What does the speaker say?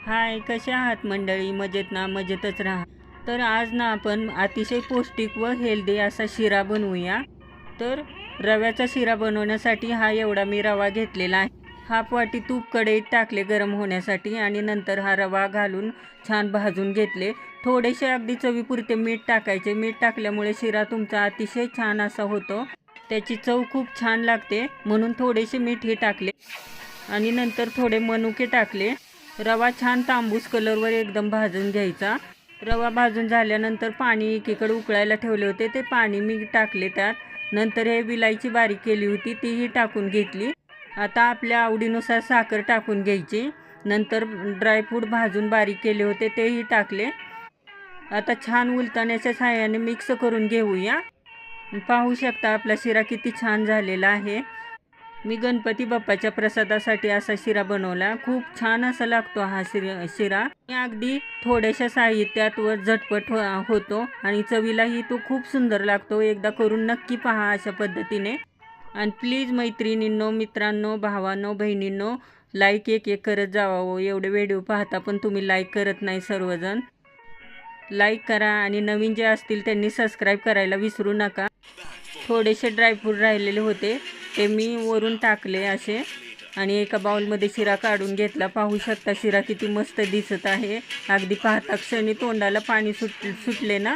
हाय, कसे आहात मंडळी? मजेत ना? मजेतच राहा. तर आज ना आपण अतिशय पौष्टिक व हेल्दी असा शिरा बनवूया. तर रव्याचा शिरा बनवण्यासाठी हा एवढा मी रवा घेतलेला आहे. हाफ वाटी तूप कढईत टाकले गरम होण्यासाठी आणि नंतर हा रवा घालून छान भाजून घेतले. थोडेसे अगदी चवीपुरते मीठ टाकायचे. मीठ टाकल्यामुळे शिरा तुमचा अतिशय छान असा होतो. त्याची चव खूप छान लागते, म्हणून थोडेसे मीठही टाकले आणि नंतर थोडे मनुके टाकले. रवा छान तांबूस कलरवर एकदम भाजून घ्यायचा. रवा भाजून झाल्यानंतर पाणी एकीकडे उकळायला ठेवले होते, ते पाणी मी टाकले त्यात. नंतर हे विलायची बारीक केली होती तीही टाकून घेतली. आता आपल्या आवडीनुसार साखर टाकून घ्यायची. नंतर ड्रायफ्रूट भाजून बारीक केले होते तेही टाकले. आता छान उलटण्याच्या सहाय्याने मिक्स करून घेऊया. पाहू शकता आपला शिरा किती छान झालेला आहे. मी गणपती बाप्पाच्या प्रसादासाठी असा शिरा बनवला. खूप छान असा लागतो हा शिरा. अगदी थोड्याशा साहित्यात व झटपट होतो आणि चवीलाही तो खूप सुंदर लागतो. एकदा करून नक्की पहा अशा पद्धतीने. आणि प्लीज मैत्रिणींनो, मित्रांनो, भावांनो, बहिणींनो, लाईक एक करत जावं. एवढे व्हिडिओ पाहता पण तुम्ही लाईक करत नाही सर्वजण. लाईक करा आणि नवीन जे असतील त्यांनी सबस्क्राईब करायला विसरू नका. थोडेसे ड्रायफ्रूट राहिलेले होते ते मी वरून टाकले असे आणि एका बाउलमध्ये शिरा काढून घेतला. पाहू शकता शिरा किती मस्त दिसत आहे. अगदी पाहता क्षणी तोंडाला पाणी सुटले ना.